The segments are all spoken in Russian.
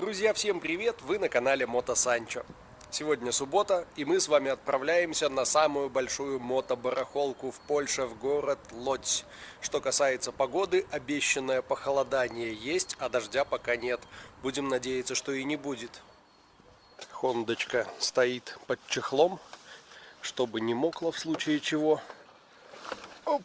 Друзья, всем привет! Вы на канале Мото Санчо. Сегодня суббота, и мы с вами отправляемся на самую большую мотобарахолку в Польше, в город Лодзь. Что касается погоды, обещанное похолодание есть, а дождя пока нет. Будем надеяться, что и не будет. Хондочка стоит под чехлом, чтобы не мокло в случае чего. Оп!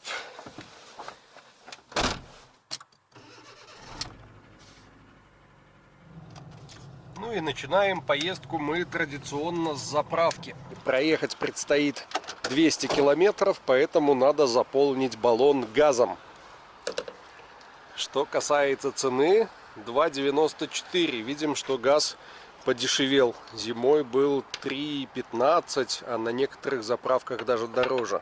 Ну и начинаем поездку мы традиционно с заправки. Проехать предстоит 200 километров, поэтому надо заполнить баллон газом. Что касается цены, 2,94. Видим, что газ подешевел. Зимой был 3,15, а на некоторых заправках даже дороже.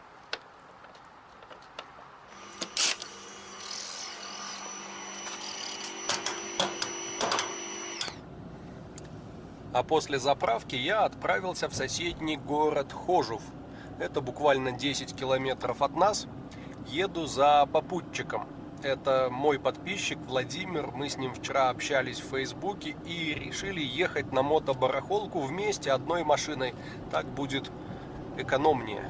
А после заправки я отправился в соседний город Хожув. Это буквально 10 километров от нас. Еду за попутчиком. Это мой подписчик Владимир. Мы с ним вчера общались в Фейсбуке и решили ехать на мотобарахолку вместе одной машиной. Так будет экономнее.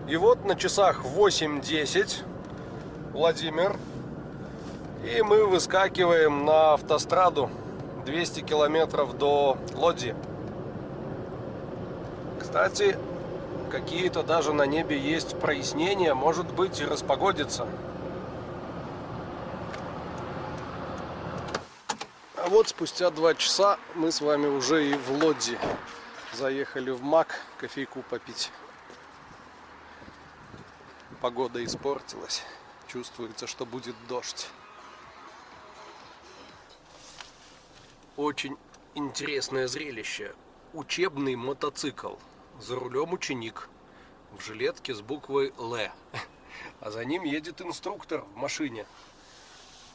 И вот на часах 8:10 Владимир. И мы выскакиваем на автостраду. 200 километров до Лодзи. Кстати, какие-то даже на небе есть прояснения, может быть и распогодится. А вот спустя 2 часа мы с вами уже и в Лодзи. Заехали в Мак кофейку попить. Погода испортилась. Чувствуется, что будет дождь. Очень интересное зрелище. Учебный мотоцикл. За рулем ученик. В жилетке с буквой Л. А за ним едет инструктор в машине.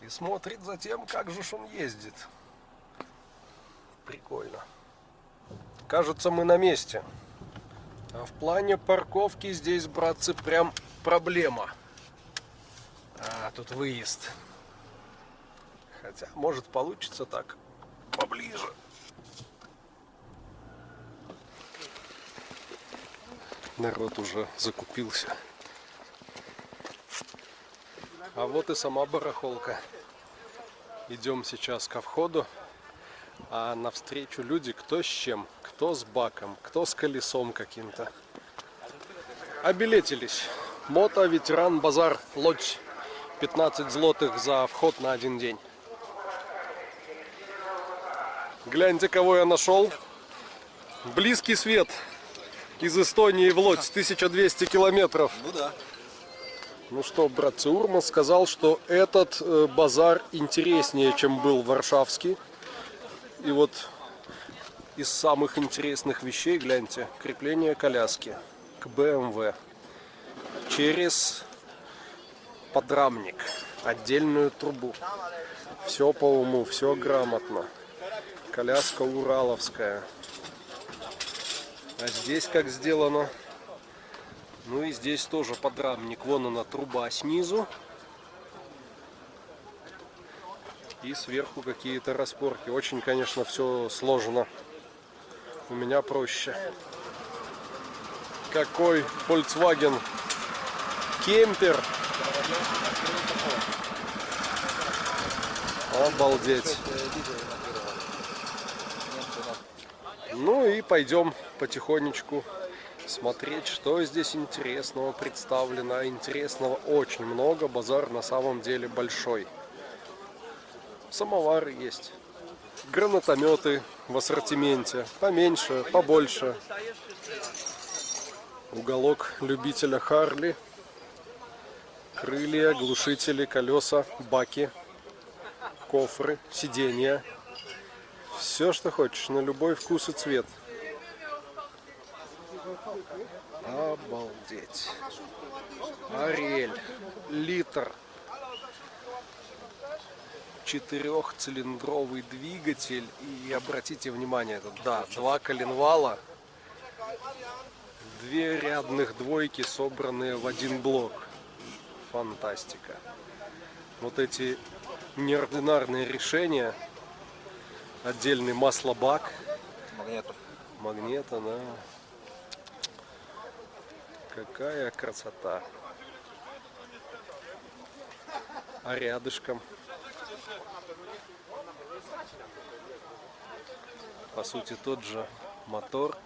И смотрит за тем, как же он ездит. Прикольно. Кажется, мы на месте. А в плане парковки здесь, братцы, прям проблема. А, тут выезд. Хотя, может, получится так. Поближе. Народ уже закупился. А вот и сама барахолка. Идем сейчас ко входу. А навстречу люди кто с чем. Кто с баком, кто с колесом каким-то. Обилетились. Мото-ветеран базар Лодзь. 15 злотых за вход на 1 день. Гляньте, кого я нашел. Близкий свет из Эстонии в Лодзь, 1200 километров. Ну да. Ну что, братцы, Урмас сказал, что этот базар интереснее, чем был варшавский. И вот из самых интересных вещей, гляньте, крепление коляски к BMW через подрамник, отдельную трубу. Все по уму, все грамотно. Коляска ураловская. А здесь как сделано? Ну и здесь тоже подрамник. Вон она, труба снизу. И сверху какие-то распорки. Очень, конечно, все сложно. У меня проще. Какой Volkswagen кемпер. Обалдеть. Ну и пойдем потихонечку смотреть, что здесь интересного представлено. Интересного очень много. Базар на самом деле большой. Самовары есть. Гранатометы в ассортименте. Поменьше, побольше. Уголок любителя Харли. Крылья, глушители, колеса, баки, кофры, сиденья. Все, что хочешь, на любой вкус и цвет. Обалдеть. Ариэль. Литр. 4-цилиндровый двигатель. И обратите внимание, тут, да, 2 коленвала. 2 рядных двойки, собранные в 1 блок. Фантастика. Вот эти неординарные решения Отдельный маслобак. Магнитов. Магнита, да. Какая красота. А рядышком, по сути, тот же мотор.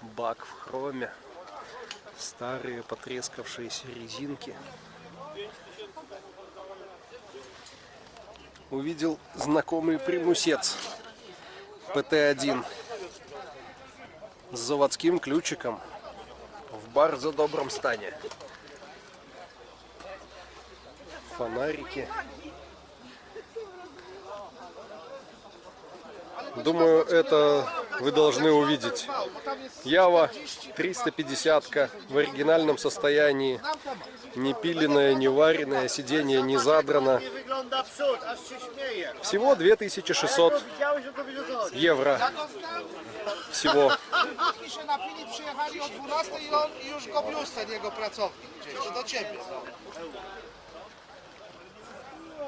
Бак в хроме. Старые потрескавшиеся резинки. Увидел знакомый примусец ПТ-1 с заводским ключиком в бар за добром стане. Фонарики. Думаю, это вы должны увидеть. Ява 350-ка в оригинальном состоянии. Не пиленная, не вареная, сиденье не задрано. Всего 2600 евро. Всего.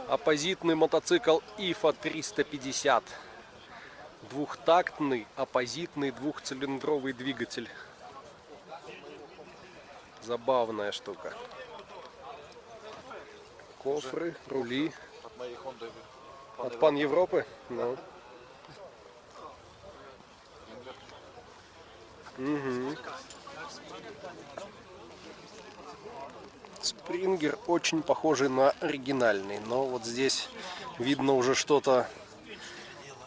Оппозитный мотоцикл ИФА 350. Двухтактный оппозитный двухцилиндровый двигатель. Забавная штука. Кофры, рули. От Пан Европы? Ну. Угу. Спрингер очень похожий на оригинальный, но вот здесь видно уже что-то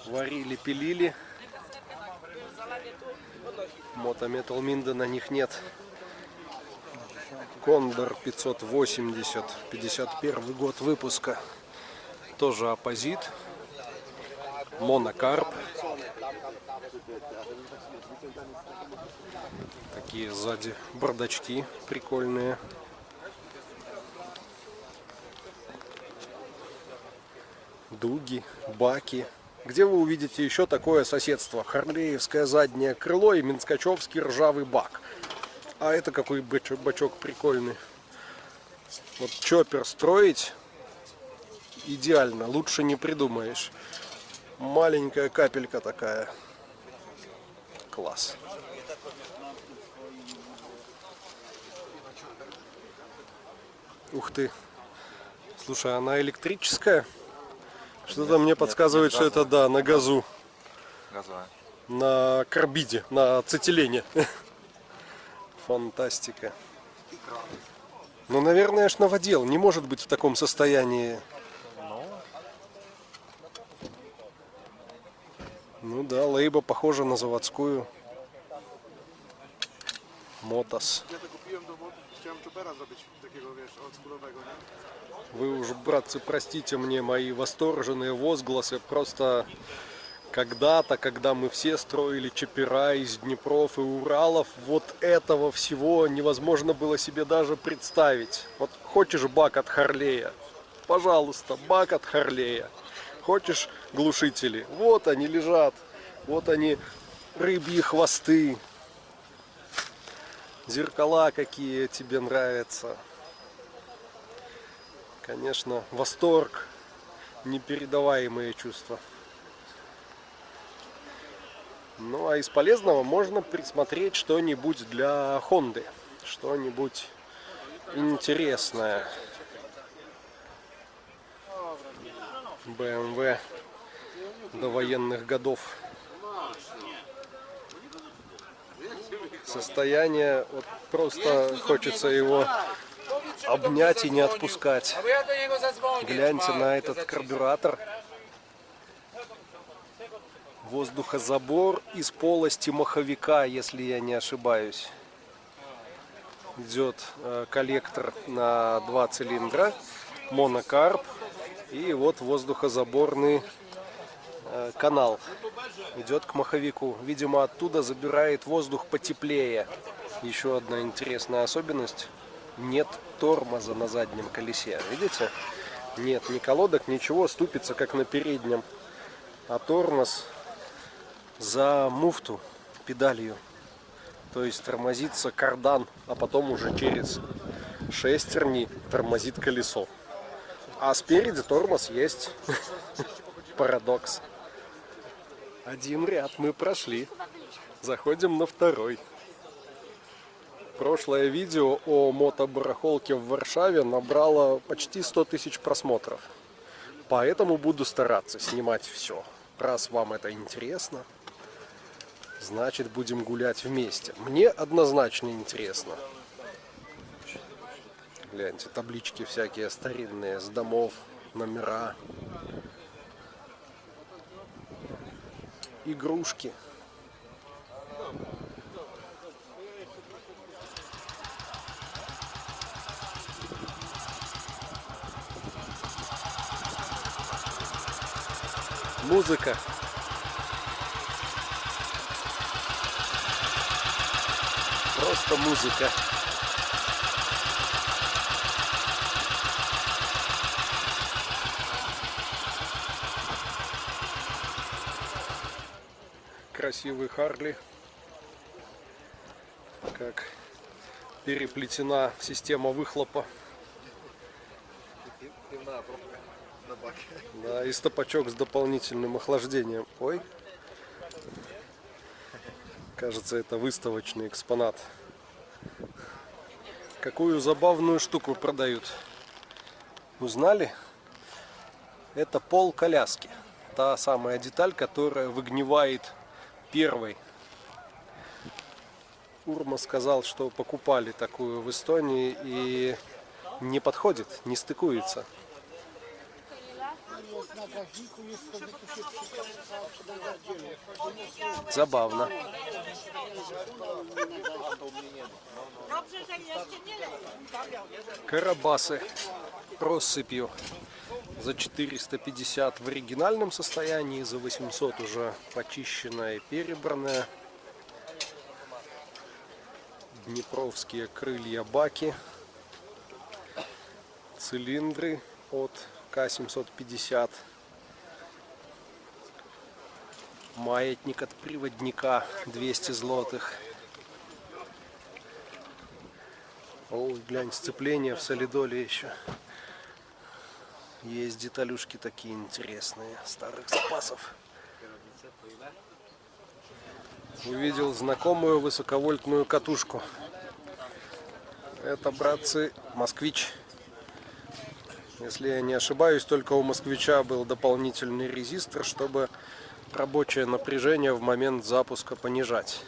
варили, пилили. Мотометал Минда на них нет. Кондор 580, 51 год выпуска. Тоже оппозит. Монокарп. Такие сзади бардачки прикольные. Дуги, баки. Где вы увидите еще такое соседство? Харлеевское заднее крыло и минскачевский ржавый бак. А это какой бачок прикольный. Вот чоппер строить идеально, лучше не придумаешь. Маленькая капелька такая. Класс. Ух ты. Слушай, она электрическая? Что-то мне подсказывает, что это, да, на газу. Газовая. На карбиде, на ацетилене. Фантастика. Ну, наверное, аж новодел. Не может быть в таком состоянии. Ну да, лейба похожа на заводскую. Мотос. Вы уж, братцы, простите мне мои восторженные возгласы. Просто когда-то, когда мы все строили чоппера из Днепров и Уралов, вот этого всего невозможно было себе даже представить. Вот хочешь бак от Харлея? Пожалуйста, бак от Харлея. Хочешь глушители? Вот они лежат. Вот они, рыбьи хвосты. Зеркала какие тебе нравятся. Конечно, восторг, непередаваемые чувства. Ну а из полезного можно присмотреть что-нибудь для Хонды. Что-нибудь интересное. BMW до военных годов. Состояние, вот просто хочется его обнять и не отпускать. Гляньте на этот карбюратор. Воздухозабор из полости маховика, если я не ошибаюсь. Идет коллектор на 2 цилиндра, монокарп и вот воздухозаборный канал идет к маховику. Видимо, оттуда забирает воздух потеплее. Еще одна интересная особенность: нет тормоза на заднем колесе. Видите? Нет ни колодок, ничего, ступица как на переднем. А тормоз за муфту, педалью. То есть тормозится кардан, а потом уже через шестерни тормозит колесо. А спереди тормоз есть. Парадокс. Один ряд мы прошли. Заходим на второй. Прошлое видео о мотобарахолке в Варшаве набрало почти 100 тысяч просмотров. Поэтому буду стараться снимать все. Раз вам это интересно, значит будем гулять вместе. Мне однозначно интересно. Гляньте, таблички всякие старинные с домов, номера, игрушки. Музыка. Просто музыка. Красивый Харли. Как переплетена система выхлопа. Пивная пробка на баке. Да, и стопачок с дополнительным охлаждением. Ой. Кажется, это выставочный экспонат. Какую забавную штуку продают. Узнали? Это пол коляски. Та самая деталь, которая выгнивает первой. Урма сказал, что покупали такую в Эстонии и не подходит, не стыкуется. Забавно. Карабасы россыпью за 450 в оригинальном состоянии, за 800 уже почищенная и перебранная. Днепровские крылья баки, цилиндры от К750, маятник от приводника 200 злотых. Ой, глянь, сцепление в солидоле еще. Есть деталюшки такие интересные, старых запасов. Увидел знакомую высоковольтную катушку. Это, братцы, Москвич. Если я не ошибаюсь, только у Москвича был дополнительный резистор, чтобы рабочее напряжение в момент запуска понижать.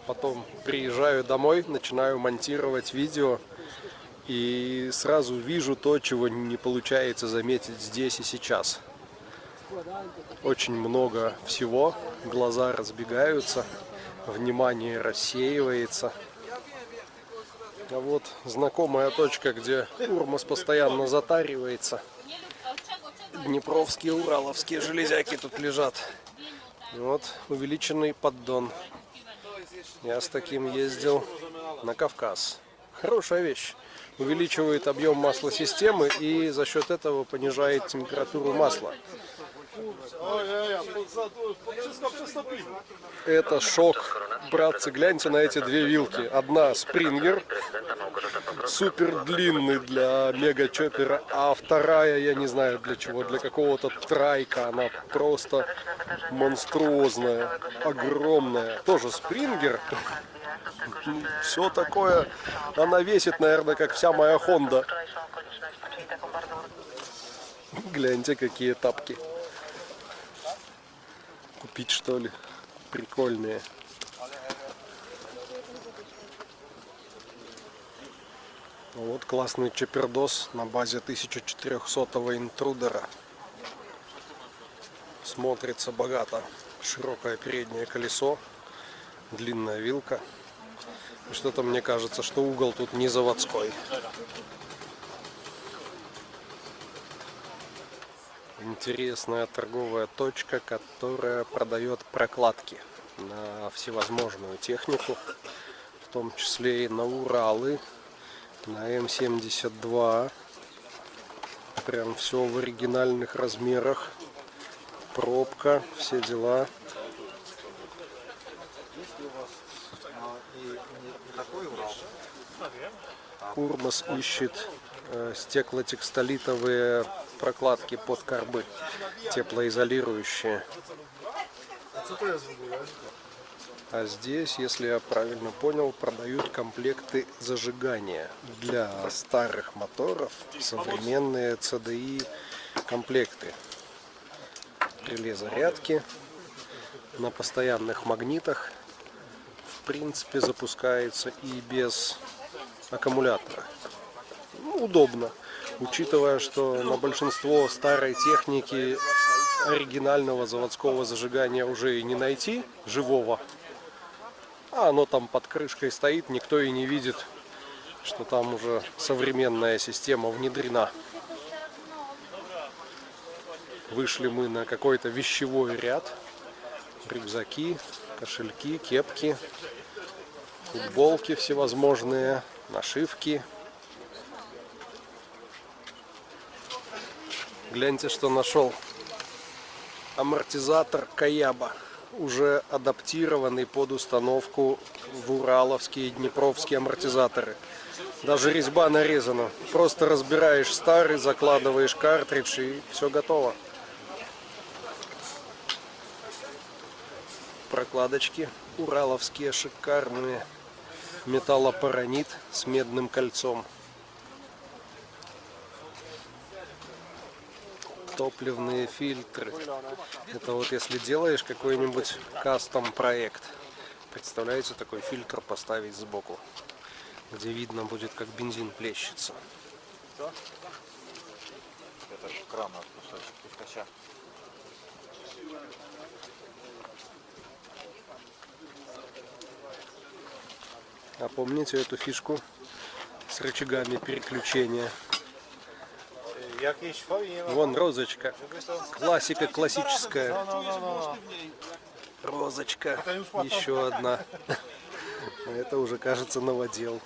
Потом приезжаю домой, начинаю монтировать видео и сразу вижу то, чего не получается заметить здесь и сейчас. Очень много всего, глаза разбегаются, внимание рассеивается. А вот знакомая точка, где Урмас постоянно затаривается. Днепровские, ураловские железяки тут лежат. И вот увеличенный поддон. Я с таким ездил на Кавказ. Хорошая вещь. Увеличивает объем маслосистемы и за счет этого понижает температуру масла. Это шок. Братцы, гляньте на эти две вилки. Одна Спрингер, супер длинный для мега-чоппера, а вторая, я не знаю для чего, для какого-то трайка. Она просто монструозная, огромная. Тоже Спрингер. Все такое. Она весит, наверное, как вся моя Honda. Гляньте, какие тапки. Купить, что ли? Прикольные. Вот классный чоппердос на базе 1400-го интрудера. Смотрится богато. Широкое переднее колесо, длинная вилка. Что-то мне кажется, что угол тут не заводской. Интересная торговая точка, которая продает прокладки на всевозможную технику, в том числе и на Уралы, на М-72. Прям все в оригинальных размерах. Пробка, все дела. Курмас ищет стеклотекстолитовые прокладки под карбы, теплоизолирующие. А здесь, если я правильно понял, продают комплекты зажигания для старых моторов, современные CDI комплекты. Реле зарядки на постоянных магнитах, в принципе, запускается и без аккумулятора. Ну, удобно, учитывая, что на большинство старой техники оригинального заводского зажигания уже и не найти, живого. А оно там под крышкой стоит, никто и не видит, что там уже современная система внедрена. Вышли мы на какой-то вещевой ряд. Рюкзаки, кошельки, кепки, футболки всевозможные, нашивки. Гляньте, что нашел. Амортизатор Каяба, уже адаптированный под установку в ураловские и днепровские амортизаторы. Даже резьба нарезана. Просто разбираешь старый, закладываешь картридж и все готово. Прокладочки ураловские шикарные. Металлопаранит с медным кольцом. Топливные фильтры. Это вот если делаешь какой-нибудь кастом проект. Представляете, такой фильтр поставить сбоку, где видно будет, как бензин плещется. Это же кран от пускача. А помните эту фишку с рычагами переключения? Вон розочка. Классика классическая. Розочка. Еще одна. Это уже, кажется, новодел.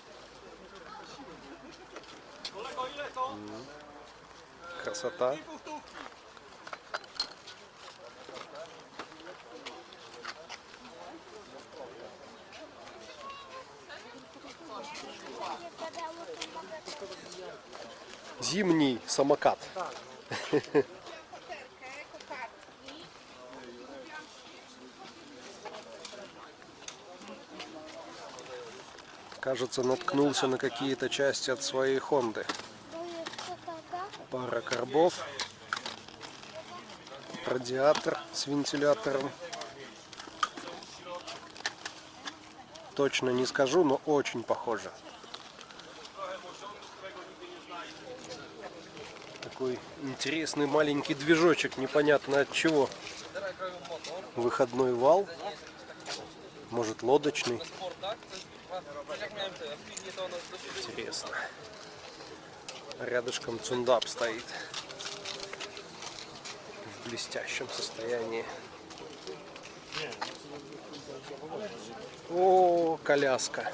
Красота. Зимний самокат. Кажется, наткнулся на какие-то части от своей Хонды. Пара карбов. Радиатор с вентилятором. Точно не скажу, но очень похоже. Такой интересный маленький движочек, непонятно от чего. Выходной вал. Может, лодочный. Интересно. Рядышком цундап стоит. В блестящем состоянии. О, коляска.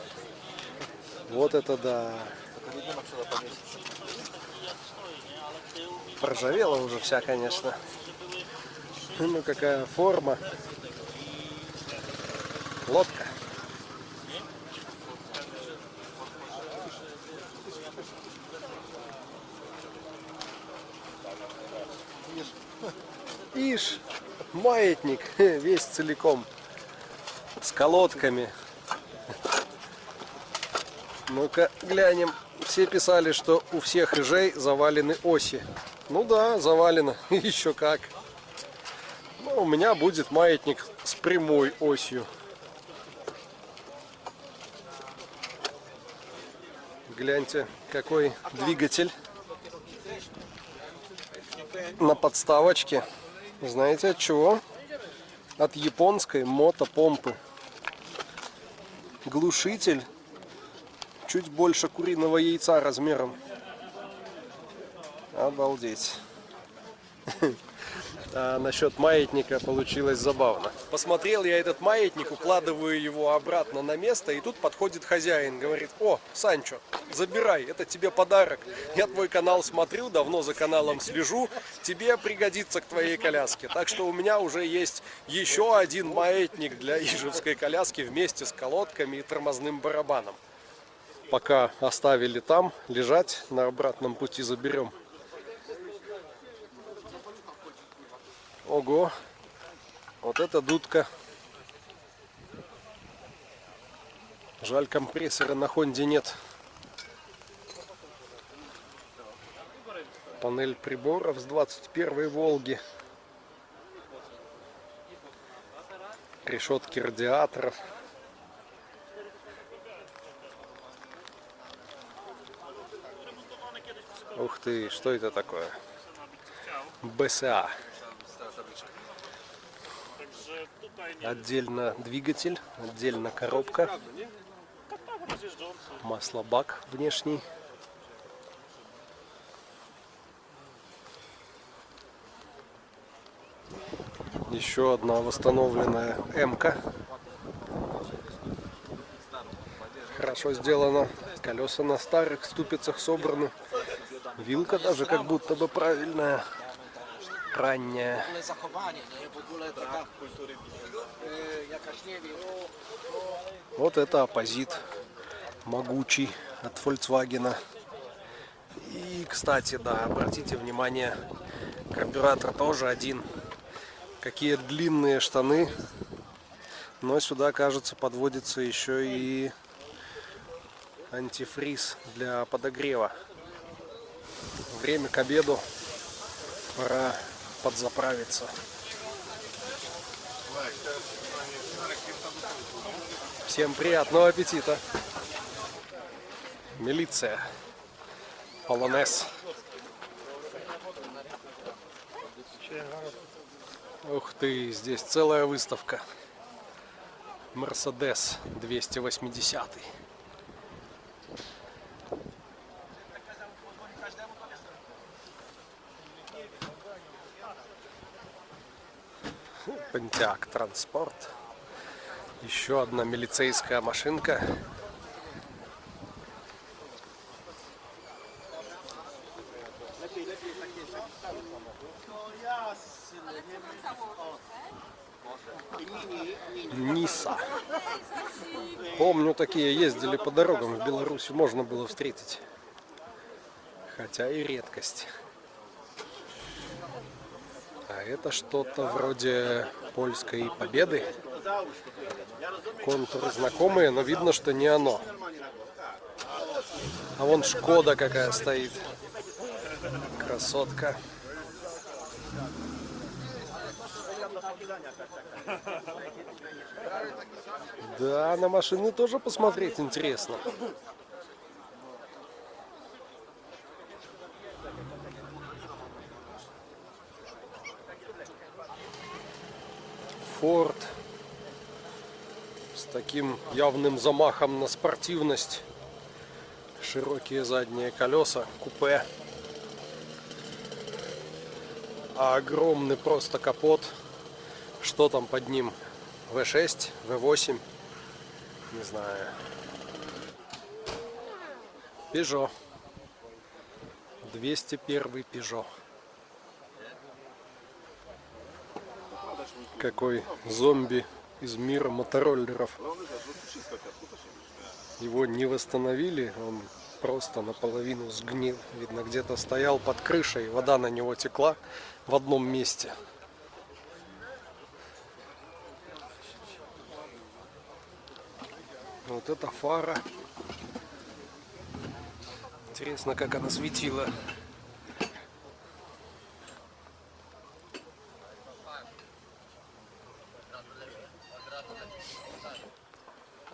Вот это да. Поржавела уже вся, конечно. Ну какая форма. Лодка. Ишь, маятник весь целиком. С колодками. Ну-ка глянем. Все писали, что у всех ижей завалены оси. Ну да, завалено. Еще как. Ну, у меня будет маятник с прямой осью. Гляньте, какой двигатель на подставочке. Знаете от чего? От японской мотопомпы. Глушитель чуть больше куриного яйца размером. Обалдеть. А насчет маятника получилось забавно. Посмотрел я этот маятник, укладываю его обратно на место, и тут подходит хозяин, говорит: о, Санчо, забирай, это тебе подарок. Я твой канал смотрю, давно за каналом слежу, тебе пригодится к твоей коляске. Так что у меня уже есть еще один маятник для ижевской коляски вместе с колодками и тормозным барабаном. Пока оставили там лежать, на обратном пути заберем. Ого, вот это дудка. Жаль, компрессора на Хонде нет. Панель приборов с 21-й Волги. Решетки радиаторов. Ух ты, что это такое? БСА. Отдельно двигатель, отдельно коробка, маслобак внешний. Еще одна восстановленная М-ка. Хорошо сделано. Колеса на старых ступицах собраны. Вилка даже как будто бы правильная. Ранняя. Вот это оппозит могучий от Volkswagen. И, кстати, да, обратите внимание, карбюратор тоже один. Какие длинные штаны. Но сюда, кажется, подводится еще и антифриз для подогрева. Время к обеду. Пора подзаправиться. Всем приятного аппетита. Милиция. Полонез. Ух ты, здесь целая выставка. Мерседес 280. Пентиак Транспорт. Еще одна милицейская машинка. Ниса. Помню, такие ездили по дорогам в Беларуси, можно было встретить. Хотя и редкость. А это что-то вроде польской Победы. Контуры знакомые, но видно, что не оно. А вон Шкода какая стоит. Красотка. Да, на машины тоже посмотреть интересно. Форд с таким явным замахом на спортивность. Широкие задние колеса, купе. А огромный просто капот. Что там под ним? V6, V8? Не знаю. Peugeot. 201 Peugeot. Какой зомби из мира мотороллеров. Его не восстановили, он просто наполовину сгнил. Видно, где-то стоял под крышей, вода на него текла в одном месте. Вот эта фара. Интересно, как она светила.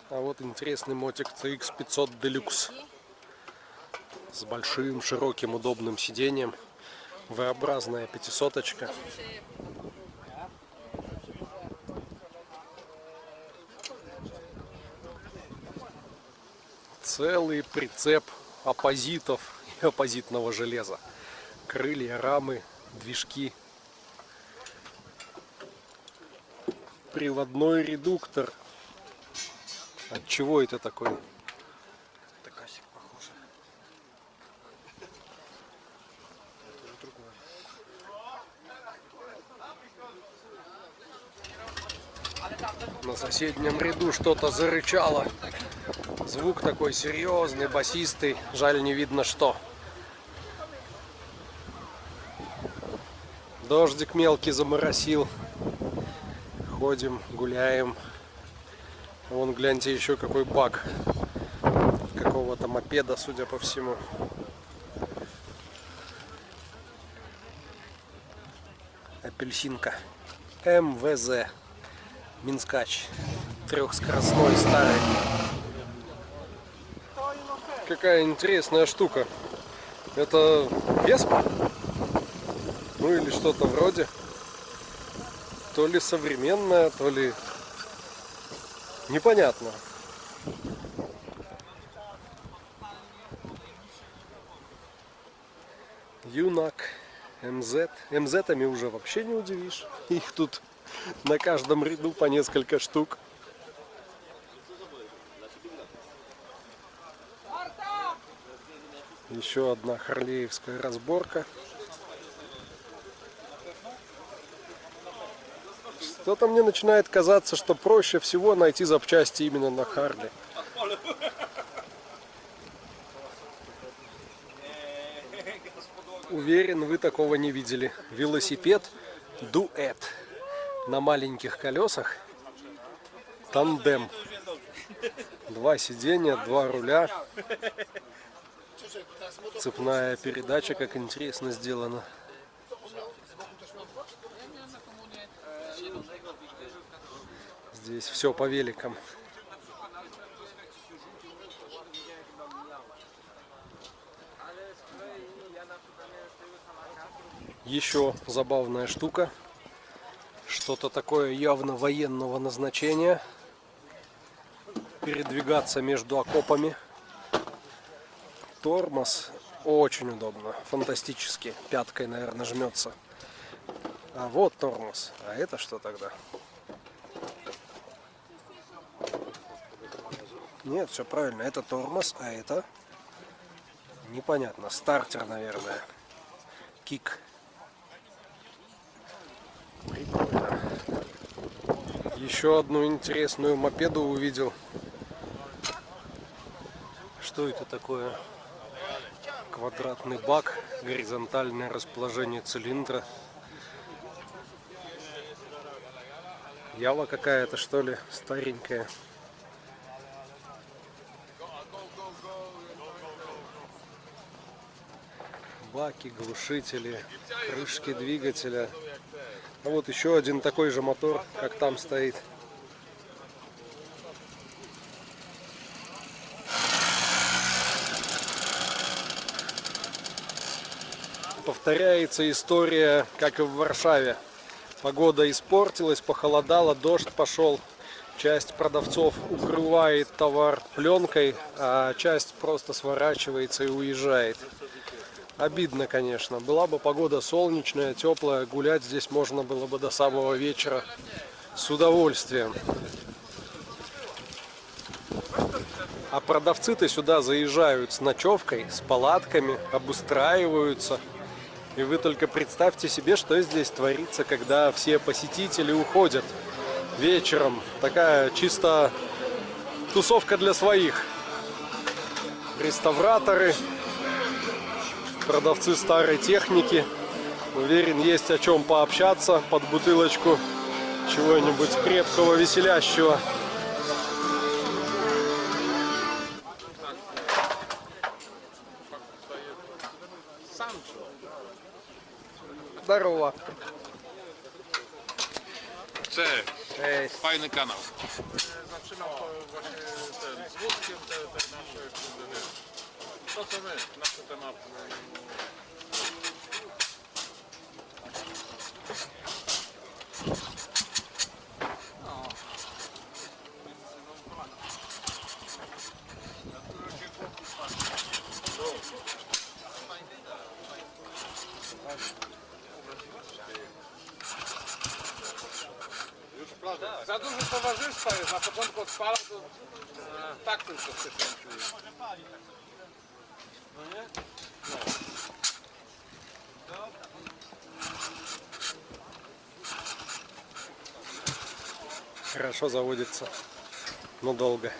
А вот интересный мотик CX500 Deluxe с большим, широким, удобным сиденьем. V-образная 500-очка. Целый прицеп оппозитов и оппозитного железа. Крылья, рамы, движки. приводной редуктор. От чего это такой? Токасик похоже. Это уже другое. На соседнем ряду что-то зарычало. Звук такой серьезный, басистый. Жаль, не видно что. Дождик мелкий заморосил. Ходим, гуляем. Вон, гляньте, еще какой бак. Какого-то мопеда, судя по всему. Апельсинка. МВЗ. Минскач. Трехскоростной, старый. Какая интересная штука. Это Веспа? Ну или что-то вроде. То ли современная, то ли... Непонятно. Юнак. МЗ. МЗ-тами уже вообще не удивишь. Их тут на каждом ряду по несколько штук. Еще одна харлеевская разборка. Что-то мне начинает казаться, что проще всего найти запчасти именно на Харли. Уверен, вы такого не видели. Велосипед дуэт. На маленьких колесах. Тандем. 2 сиденья, 2 руля. Цепная передача, как интересно сделана. Здесь все по великам. Еще забавная штука. Что-то такое явно военного назначения. Передвигаться между окопами. Тормоз очень удобно. Фантастически. Пяткой, наверное, жмется. А вот тормоз. А это что тогда? Нет, все правильно. Это тормоз, а это непонятно. Стартер, наверное. Кик. Прикольно. Еще одну интересную мопеду увидел. Что это такое? Квадратный бак, горизонтальное расположение цилиндра. Ява какая-то, что ли, старенькая. Баки, глушители, крышки двигателя. А вот еще один такой же мотор, как там стоит. Повторяется история, как и в Варшаве. Погода испортилась, похолодало, дождь пошел. Часть продавцов укрывает товар пленкой, а часть просто сворачивается и уезжает. Обидно, конечно. Была бы погода солнечная, теплая, гулять здесь можно было бы до самого вечера с удовольствием. А продавцы-то сюда заезжают с ночевкой, с палатками, обустраиваются. И вы только представьте себе, что здесь творится, когда все посетители уходят вечером. Такая чисто тусовка для своих. Реставраторы, продавцы старой техники. Уверен, есть о чем пообщаться под бутылочку чего-нибудь крепкого, веселящего. Здорово. Cześć. Fajny kanał. Zaczynał to właśnie z wózkiem, te nasze, to co my, nasze tematy. za dużo towarzystwa jest. Na początku odpala, to tak tylko się czuje. No nie? Хорошо заводится, но долго.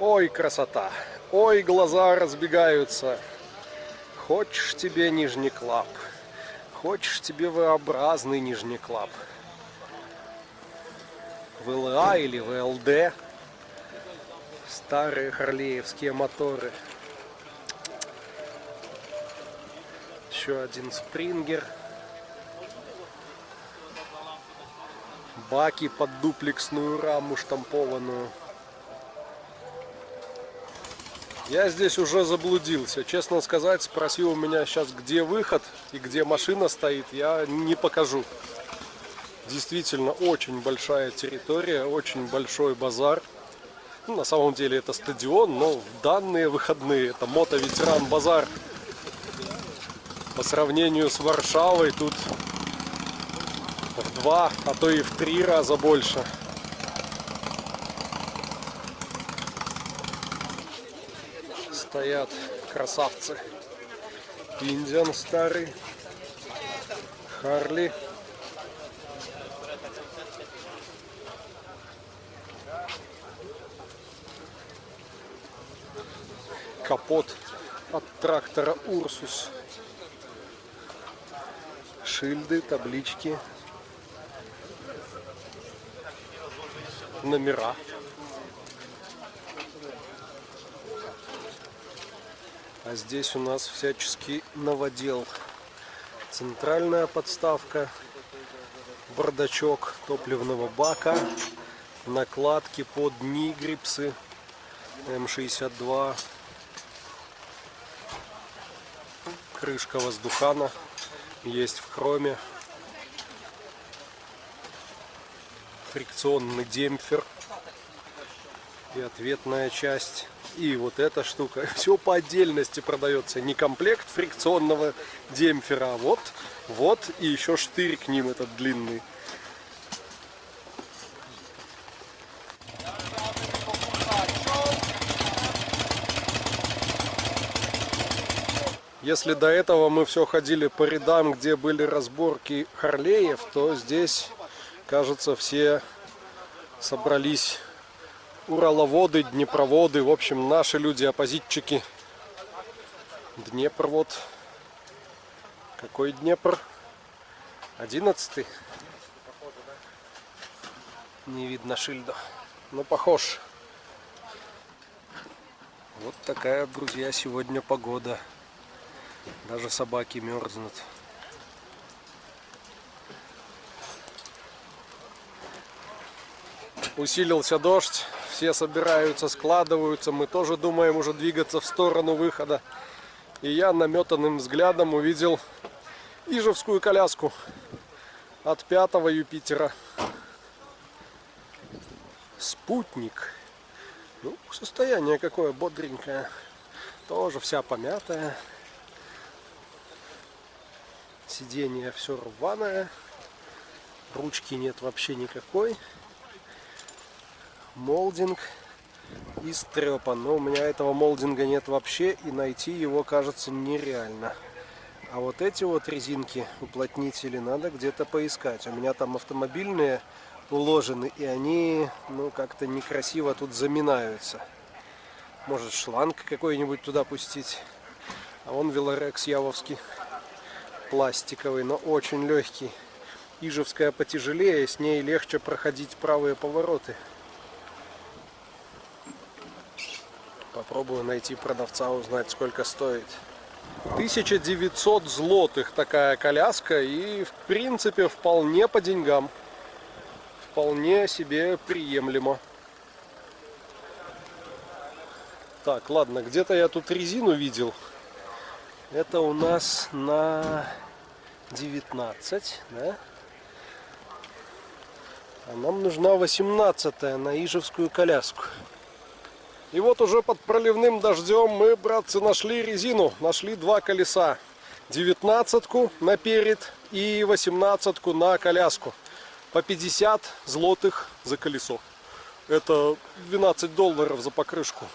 Ой, красота! Ой, глаза разбегаются. Хочешь тебе нижний клап? Хочешь тебе V-образный нижний клап? ВЛА или ВЛД? Старые харлеевские моторы. Еще один спрингер. Баки под дуплексную раму штампованную. Я здесь уже заблудился. Честно сказать, спросил у меня сейчас, где выход и где машина стоит, я не покажу. Действительно, очень большая территория, очень большой базар. Ну, на самом деле это стадион, но в данные выходные это мотоветеран базар. По сравнению с Варшавой тут в 2, а то и в 3 раза больше. Стоят красавцы. Индиан старый, Харли. Капот от трактора Урсус. Шильды, таблички, номера. А здесь у нас всяческий новодел. Центральная подставка, бардачок топливного бака, накладки под нигрипсы М62, крышка воздухана есть в хроме, фрикционный демпфер и ответная часть. И вот эта штука, все по отдельности продается, не комплект фрикционного демпфера, а вот и еще штырь к ним этот длинный. Если до этого мы все ходили по рядам, где были разборки Харлеев, то здесь, кажется, все собрались. Ураловоды, Днепроводы, в общем, наши люди, оппозитчики. Днепр вот. Какой Днепр? 11-й. Не видно шильда. Но похож. Вот такая, друзья, сегодня погода. Даже собаки мерзнут. Усилился дождь. Все собираются, складываются. Мы тоже думаем уже двигаться в сторону выхода. И я наметанным взглядом увидел ижевскую коляску от 5-го Юпитера. Спутник. Ну, состояние какое бодренькое. Тоже вся помятая. Сиденье все рваное. Ручки нет вообще никакой. Молдинг истрепан. Но у меня этого молдинга нет вообще. И найти его, кажется, нереально. А вот эти вот резинки, уплотнители, надо где-то поискать. У меня там автомобильные уложены. И они, ну, как-то некрасиво тут заминаются. Может, шланг какой-нибудь туда пустить. А вон Велорекс явовский. Пластиковый, но очень легкий. Ижевская потяжелее, с ней легче проходить правые повороты. Попробую найти продавца, узнать, сколько стоит. 1900 злотых такая коляска, и в принципе вполне по деньгам. Вполне себе приемлемо. Так, ладно, где-то я тут резину видел. Это у нас на 19, да? А нам нужна 18-я на ижевскую коляску. И вот уже под проливным дождем мы, братцы, нашли резину. Нашли два колеса. 19-ку наперед и 18-ку на коляску. По 50 злотых за колесо. Это 12 долларов за покрышку.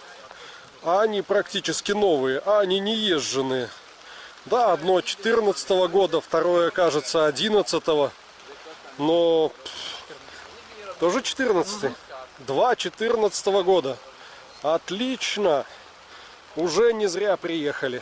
А они практически новые, а они не езженные. Да, одно 14-го года, второе, кажется, 11-го. Но тоже 14-й. Два 14-го года. Отлично. Уже не зря приехали.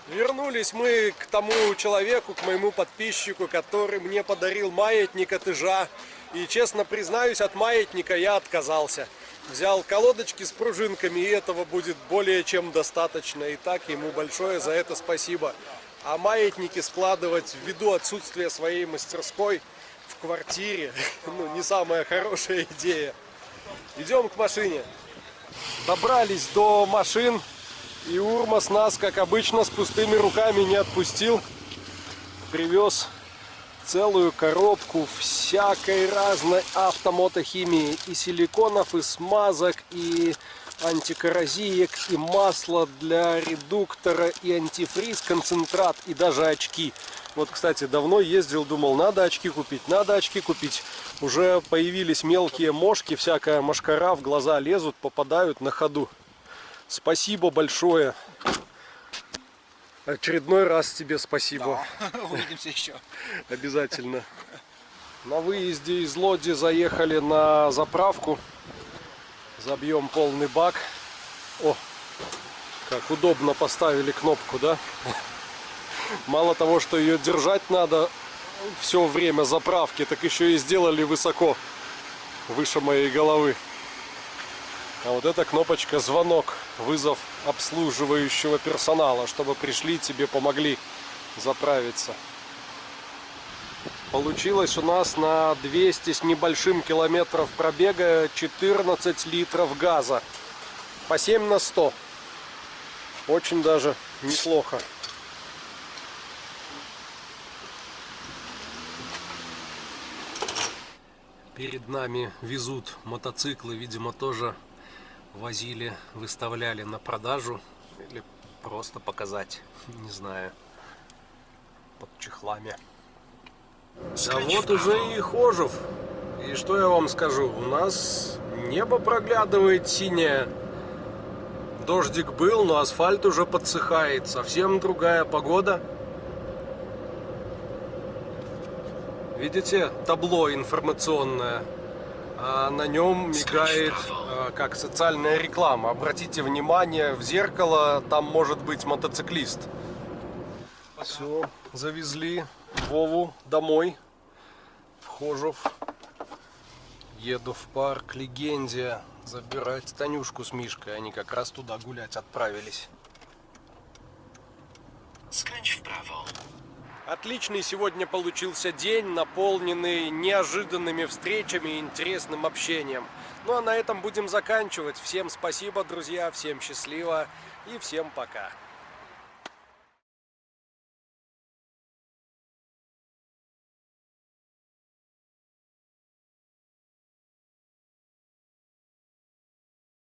Вернулись мы к тому человеку, к моему подписчику, который мне подарил маятник от Ижа. И, честно признаюсь, от маятника я отказался. Взял колодочки с пружинками, и этого будет более чем достаточно. И так ему большое за это спасибо. А маятники складывать ввиду отсутствия своей мастерской в квартире, ну, не самая хорошая идея. Идем к машине. Добрались до машин, и Урмас нас, как обычно, с пустыми руками не отпустил. Привез целую коробку всякой разной автомотохимии. И силиконов, и смазок, и антикоррозиек, и масло для редуктора, и антифриз, концентрат, и даже очки. Вот, кстати, давно ездил, думал, надо очки купить, надо очки купить. Уже появились мелкие мошки, всякая мошкара в глаза лезут, попадают на ходу. Спасибо большое. Очередной раз тебе спасибо. Да. Увидимся еще. Обязательно. На выезде из Лодзи заехали на заправку. Забьем полный бак. О, как удобно поставили кнопку, да? Мало того, что ее держать надо все время заправки, так еще и сделали высоко, выше моей головы. А вот эта кнопочка звонок, вызов обслуживающего персонала, чтобы пришли, тебе помогли заправиться. Получилось у нас на 200 с небольшим километров пробега 14 литров газа. По 7 на 100. Очень даже неплохо. Перед нами везут мотоциклы, видимо, тоже возили, выставляли на продажу или просто показать, не знаю, под чехлами. Да вот уже и Хожев. И что я вам скажу, у нас небо проглядывает синее. Дождик был, но асфальт уже подсыхает, совсем другая погода. Видите, табло информационное, а на нем мигает как социальная реклама. Обратите внимание, в зеркало там может быть мотоциклист. Все, завезли Вову домой, в Хожев. Еду в парк Легендия забирать Танюшку с Мишкой. Они как раз туда гулять отправились. Skręć w prawo. Отличный сегодня получился день, наполненный неожиданными встречами и интересным общением. Ну а на этом будем заканчивать. Всем спасибо, друзья, всем счастливо и всем пока.